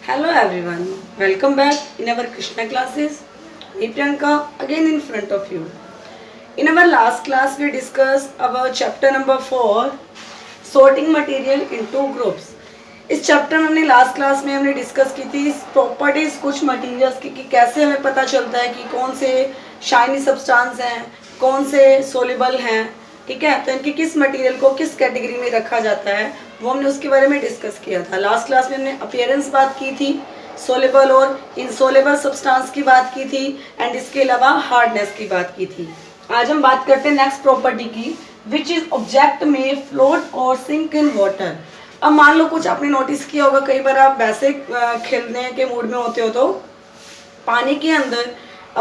Hello everyone, welcome back in our Krishna classes. Me Priyanka again in front of you. In our last class we discussed about chapter number 4 sorting material into groups. इस chapter में हमने last class में हमने discuss की थी properties कुछ materials की कि कैसे हमें पता चलता है कि कौन से शाइनी सब्सटेंस हैं, कौन से सोल्यूबल हैं, ठीक है। तो इनकी किस मटेरियल को किस कैटेगरी में रखा जाता है वो हमने उसके बारे में डिस्कस किया था। लास्ट क्लास में हमने अपीयरेंस बात की थी, सोल्यूबल और इनसोल्यूबल सब्सटेंस की बात की थी एंड इसके अलावा हार्डनेस की बात की थी। आज हम बात करते हैं नेक्स्ट प्रॉपर्टी की, विच इज ऑब्जेक्ट में फ्लोट और सिंक इन वाटर। अब मान लो कुछ आपने नोटिस किया होगा, कई बार आप वैसे खेलने के मूड में होते हो तो पानी के अंदर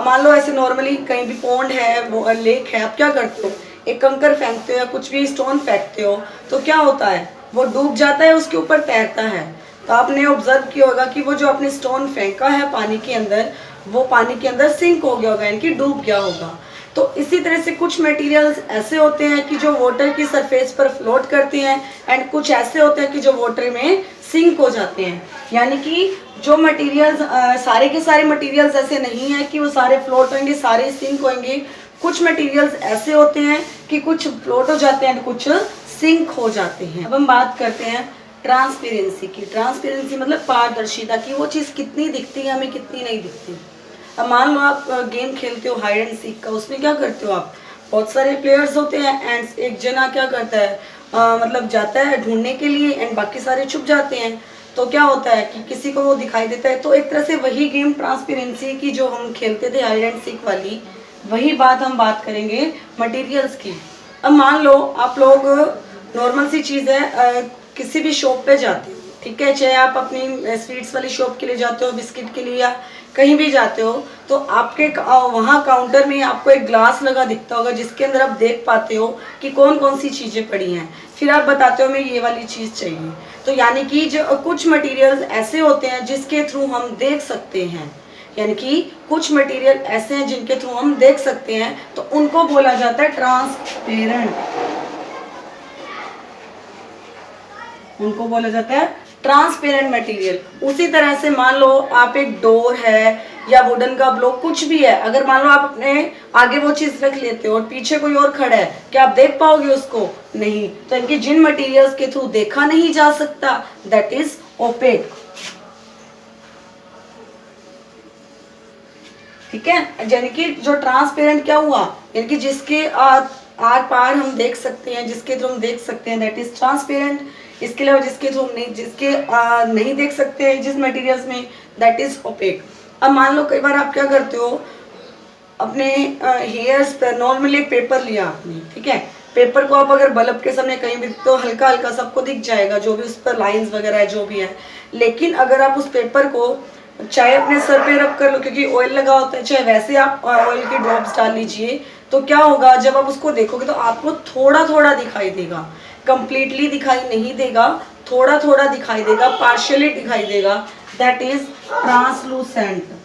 मान लो ऐसे नॉर्मली कहीं भी पॉन्ड है, वो लेक है, आप क्या करते हो, एक कंकर फेंकते हो या कुछ भी स्टोन फेंकते हो तो क्या होता है, वो डूब जाता है, उसके ऊपर तैरता है। तो आपने ऑब्जर्व किया होगा कि वो जो आपने स्टोन फेंका है पानी के अंदर, वो पानी के अंदर सिंक हो गया होगा, यानी कि डूब गया होगा। तो इसी तरह से कुछ मटेरियल्स ऐसे होते हैं कि जो वाटर की सरफेस पर फ्लोट करते हैं एंड कुछ ऐसे होते हैं कि जो वाटर में सिंक हो जाते हैं। यानी कि जो मटेरियल्स सारे के सारे मटेरियल्स ऐसे नहीं है कि वो सारे फ्लोट होंगे, सारे सिंक होंगे। कुछ मटेरियल्स ऐसे होते हैं कि कुछ फ्लोट हो जाते हैं, कुछ सिंक हो जाते हैं। अब हम बात करते हैं ट्रांसपेरेंसी की। ट्रांसपेरेंसी मतलब पारदर्शिता की, वो चीज़ कितनी दिखती है हमें, कितनी नहीं दिखती। अब मान लो आप गेम खेलते हो हाइड एंड सीक का, उसमें क्या करते हो आप, बहुत सारे प्लेयर्स होते हैं एंड एक जना क्या करता है मतलब जाता है ढूंढने के लिए एंड बाकी सारे छुप जाते हैं। तो क्या होता है कि किसी को वो दिखाई देता है। तो एक तरह से वही गेम ट्रांसपेरेंसी की जो हम खेलते थे हाइड एंड सीक वाली, वही बात हम बात करेंगे मटेरियल्स की। अब मान लो आप लोग नॉर्मल सी चीज़ है, किसी भी शॉप पे जाते हो, ठीक है, चाहे आप अपनी स्वीट्स वाली शॉप के लिए जाते हो, बिस्किट के लिए या कहीं भी जाते हो, तो आपके वहाँ काउंटर में आपको एक ग्लास लगा दिखता होगा जिसके अंदर आप देख पाते हो कि कौन कौन सी चीज़ें पड़ी हैं। फिर आप बताते हो हमें ये वाली चीज़ चाहिए। तो यानी कि जो कुछ मटेरियल्स ऐसे होते हैं जिसके थ्रू हम देख सकते हैं, यानी कि कुछ मटेरियल ऐसे हैं जिनके थ्रू हम देख सकते हैं, तो उनको बोला जाता है ट्रांसपेरेंट। उनको बोला जाता है ट्रांसपेरेंट मटेरियल। उसी तरह से मान लो आप एक डोर है या वुडन का ब्लॉक कुछ भी है, अगर मान लो आप अपने आगे वो चीज रख लेते हो और पीछे कोई और खड़ा है, क्या आप देख पाओगे उसको? नहीं। तो इनके जिन मटेरियल्स के थ्रू देखा नहीं जा सकता, दैट इज ओपेक। ठीक है, यानी कि जो ट्रांसपेरेंट क्या हुआ, यानी कि जिसके आर पार हम देख सकते हैं, जिसके थ्रू हम देख सकते हैं, दैट इज ट्रांसपेरेंट। इसके अलावा जिसके थ्रू नहीं देख सकते जिस मटेरियल्स में, दैट इज ओपेक। अब मान लो कई बार आप क्या करते हो, अपने हेयर्स पर नॉर्मली एक पेपर लिया आपने, ठीक है, पेपर को आप अगर बल्ब के सामने कहीं भी तो हल्का हल्का सबको दिख जाएगा, जो भी उस पर लाइंस वगैरह है जो भी है। लेकिन अगर आप उस पेपर को चाहे अपने सर पे रब कर लो क्योंकि ऑयल लगा होता है, चाहे वैसे आप ऑयल के ड्रॉप्स डाल लीजिए, तो क्या होगा, जब आप उसको देखोगे तो आपको थोड़ा थोड़ा दिखाई देगा, कंप्लीटली दिखाई नहीं देगा, थोड़ा थोड़ा दिखाई देगा, पार्शियली दिखाई देगा, दैट इज ट्रांसलूसेंट।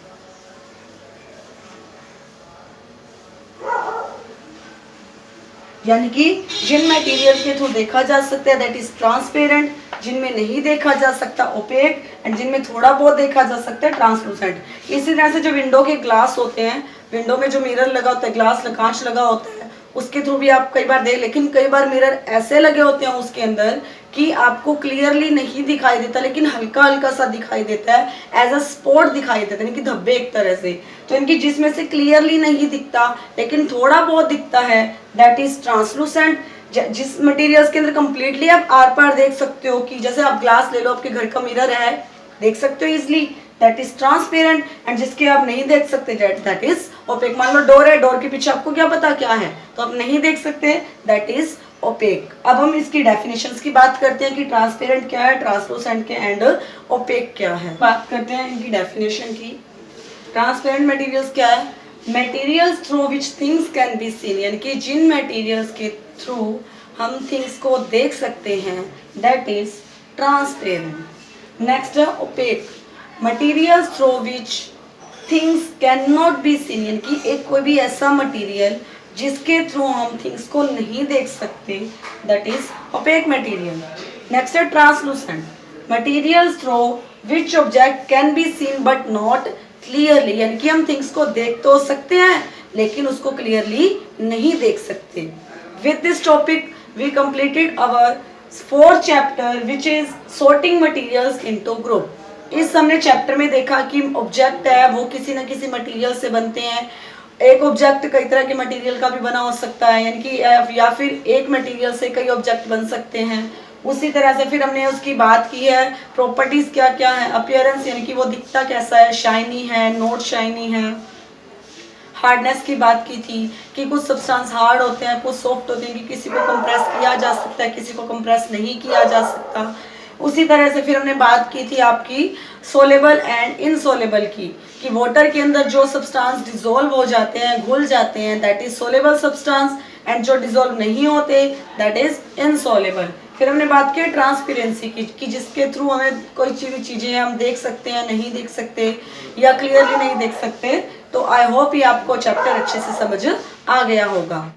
यानी कि जिन मटेरियल के थ्रू देखा जा सकता है दैट इज ट्रांसपेरेंट, जिनमें नहीं देखा जा सकता ओपेक, एंड जिनमें थोड़ा बहुत देखा जा सकता है ट्रांसलूसेंट। इसी तरह से जो विंडो के ग्लास होते हैं, विंडो में जो मिरर लगा होता है, ग्लास कांच लगा होता है, उसके थ्रू भी आप कई बार देख, लेकिन कई बार मिरर ऐसे लगे होते हैं उसके अंदर कि आपको क्लियरली नहीं दिखाई देता, लेकिन हल्का हल्का सा दिखाई देता है, एज अ स्पॉट दिखाई देता है, यानी कि धब्बे एक तरह से। तो इनकी जिसमें से क्लियरली नहीं दिखता लेकिन थोड़ा बहुत दिखता है, दैट इज ट्रांसलूसेंट। जिस मटेरियल्स के अंदर कंप्लीटली आप आर पार देख सकते हो, कि जैसे आप ग्लास ले लो, आपके घर का मिरर है, देख सकते हो easily, that is transparent. And जिसके आप नहीं देख सकते दैट इज ओपेक। मान लो डोर है, डोर के पीछे आपको क्या पता क्या है, तो आप नहीं देख सकते, दैट इज ओपेक। अब हम इसकी डेफिनेशंस की बात करते हैं कि ट्रांसपेरेंट क्या है, ट्रांसलूसेंट क्या एंड ओपेक क्या है। बात करते हैं इनकी डेफिनेशन की। ट्रांसपेरेंट मटेरियल्स क्या है, materials through which things can be seen, यानी कि जिन मटेरियल्स के थ्रू हम थिंग्स को देख सकते हैं, दैट इज ट्रांसपेरेंट। नेक्स्ट है opaque, materials through which things can not be seen, यानी कि एक कोई भी ऐसा मटेरियल जिसके थ्रू हम थिंग्स को नहीं देख सकते, that is opaque material. Next है translucent, materials through which object can be seen but not clearly, यानी कि हम थिंग्स को देख तो सकते हैं लेकिन उसको क्लियरली नहीं देख सकते। With this topic we completed our 4th chapter which is sorting materials into group. इस हमने चैप्टर में देखा कि ऑब्जेक्ट है वो किसी न किसी मटीरियल से बनते हैं। एक ऑब्जेक्ट कई तरह के मटेरियल का भी बना हो सकता है, यानी कि या फिर एक मटेरियल से कई ऑब्जेक्ट बन सकते हैं। उसी तरह से फिर हमने उसकी बात की है प्रॉपर्टीज क्या क्या है, अपीयरेंस यानी कि वो दिखता कैसा है, शाइनी है, नॉट शाइनी है। हार्डनेस की बात की थी कि कुछ सब्सटेंस हार्ड होते हैं, कुछ सॉफ्ट होते हैं, कि किसी को कंप्रेस किया जा सकता है, किसी को कंप्रेस नहीं किया जा सकता। उसी तरह से फिर हमने बात की थी आपकी सोलेबल एंड इनसोलेबल की, कि वाटर के अंदर जो सब्सटेंस डिसॉल्व हो जाते हैं, घुल जाते हैं, that is soluble substance, and जो डिसॉल्व नहीं होते दैट इज इनसोलेबल। फिर हमने बात की ट्रांसपेरेंसी की, कि जिसके थ्रू हमें कोई चीज़ें हम देख सकते हैं, नहीं देख सकते या क्लियरली नहीं देख सकते। तो आई होप ये आपको चैप्टर अच्छे से समझ आ गया होगा।